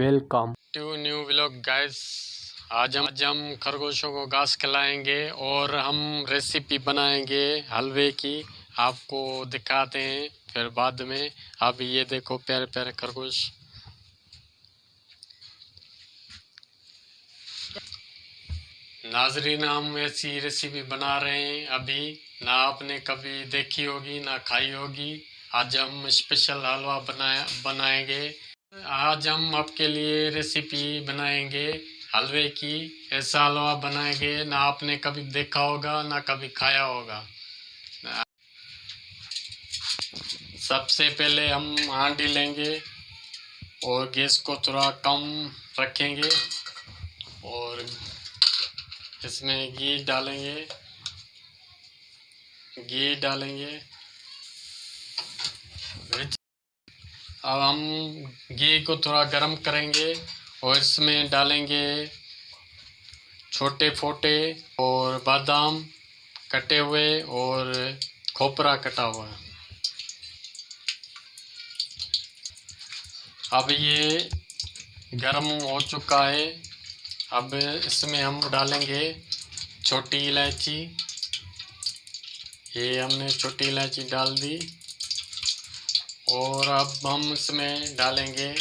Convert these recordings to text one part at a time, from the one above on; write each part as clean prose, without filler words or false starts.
Welcome to new vlog guys. आज हम खरगोशों को घास खिलाएंगे और हम रेसिपी बनाएंगे हलवे की। आपको दिखाते हैं फिर बाद में। अब ये देखो प्यारे प्यारे खरगोश। नाजरीन, हम ऐसी रेसिपी बना रहे हैं अभी, ना आपने कभी देखी होगी ना खाई होगी। आज हम स्पेशल हलवा बनाएंगे। आज हम आपके लिए रेसिपी बनाएंगे हलवे की। ऐसा हलवा बनाएंगे ना आपने कभी देखा होगा ना कभी खाया होगा। सबसे पहले हम हांडी लेंगे और गैस को थोड़ा कम रखेंगे और इसमें घी डालेंगे। अब हम घी को थोड़ा गर्म करेंगे और इसमें डालेंगे छोटे फोटे और बादाम कटे हुए और खोपरा कटा हुआ। अब ये गर्म हो चुका है। अब इसमें हम डालेंगे छोटी इलायची। ये हमने छोटी इलायची डाल दी और अब हम इसमें डालेंगे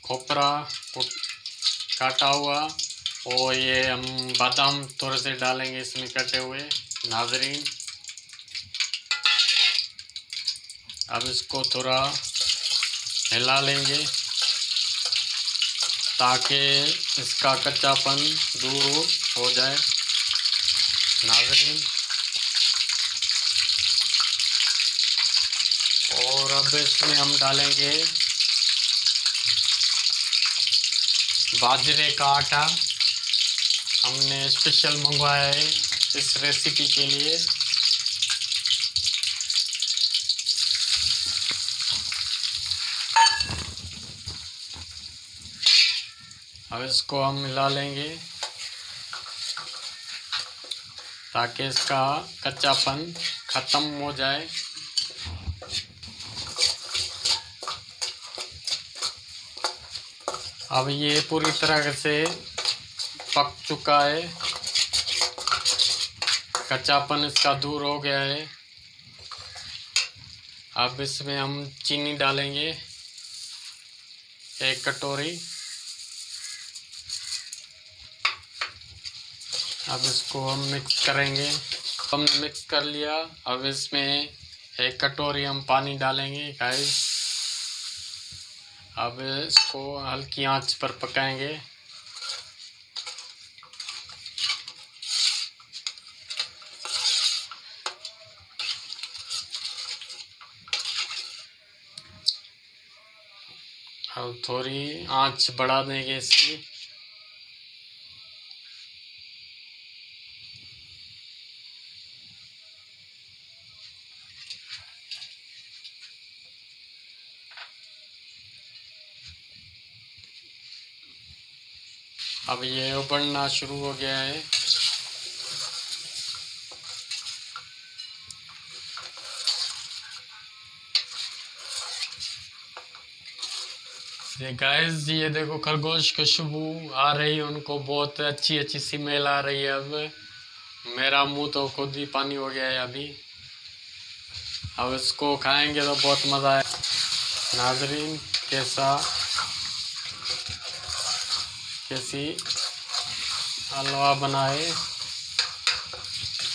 खोपरा काटा हुआ और ये हम बादाम थोड़े से डालेंगे इसमें कटे हुए। नाजरीन, अब इसको थोड़ा हिला लेंगे ताकि इसका कच्चापन दूर हो जाए। नाजरीन, और अब इसमें हम डालेंगे बाजरे का आटा। हमने स्पेशल मंगवाया है इस रेसिपी के लिए। अब इसको हम मिला लेंगे ताकि इसका कच्चापन ख़त्म हो जाए। अब ये पूरी तरह से पक चुका है, कच्चापन इसका दूर हो गया है। अब इसमें हम चीनी डालेंगे 1 कटोरी। अब इसको हम मिक्स करेंगे। हमने मिक्स कर लिया। अब इसमें 1 कटोरी हम पानी डालेंगे गाइस। अब इसको हल्की आंच पर पकाएंगे। अब थोड़ी आंच बढ़ा देंगे इसकी। अब ये उबलना शुरू हो गया है। गाइस, ये देखो खरगोश खुशबू आ रही है, उनको बहुत अच्छी अच्छी स्मेल आ रही है। अब मेरा मुंह तो खुद ही पानी हो गया है अभी। अब इसको खाएंगे तो बहुत मज़ा आए। नाजरीन, कैसी हलवा बनाए,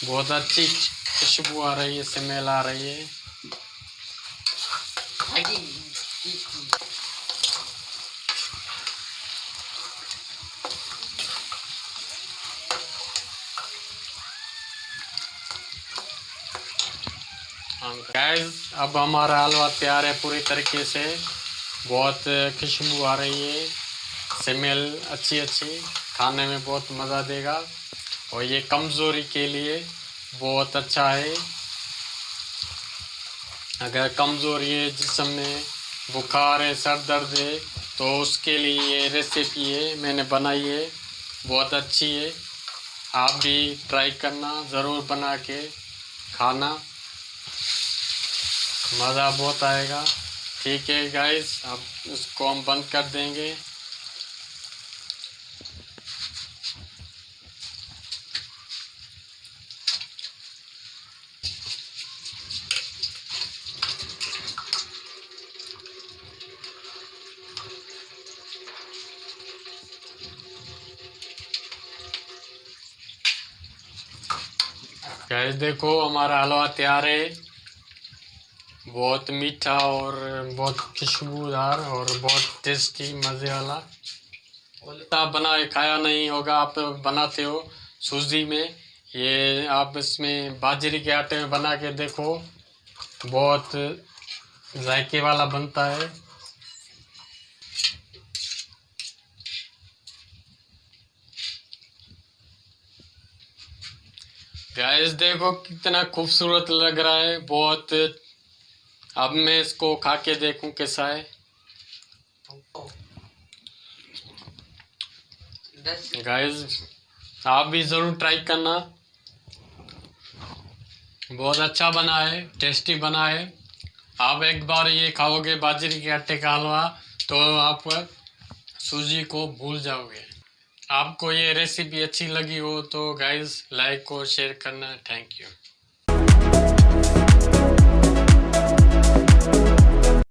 बहुत अच्छी खुशबू आ रही है, स्मेल आ रही है। गाइस, अब हमारा हलवा तैयार है पूरी तरीके से। बहुत खुशबू आ रही है, स्मेल अच्छी, खाने में बहुत मज़ा देगा और ये कमज़ोरी के लिए बहुत अच्छा है। अगर कमज़ोरी है, जिस्म में बुखार है, सर दर्द है, तो उसके लिए ये रेसिपी है, मैंने बनाई है, बहुत अच्छी है। आप भी ट्राई करना, ज़रूर बना के खाना, मज़ा बहुत आएगा। ठीक है गाइस, अब इसको हम बंद कर देंगे। गाइस देखो हमारा हलवा तैयार है। बहुत मीठा और बहुत खुशबूदार और बहुत टेस्टी मज़े वाला। आप बनाए खाया नहीं होगा, आप बनाते हो सूजी में, ये आप इसमें बाजरे के आटे में बना के देखो, बहुत जायके वाला बनता है। गाइस देखो कितना खूबसूरत लग रहा है बहुत। अब मैं इसको खा के देखूं कैसा है। गाइस आप भी ज़रूर ट्राई करना, बहुत अच्छा बना है, टेस्टी बना है। आप एक बार ये खाओगे बाजरे के आटे का हलवा तो आप सूजी को भूल जाओगे। आपको ये रेसिपी अच्छी लगी हो तो गाइस लाइक और शेयर करना। Thank you.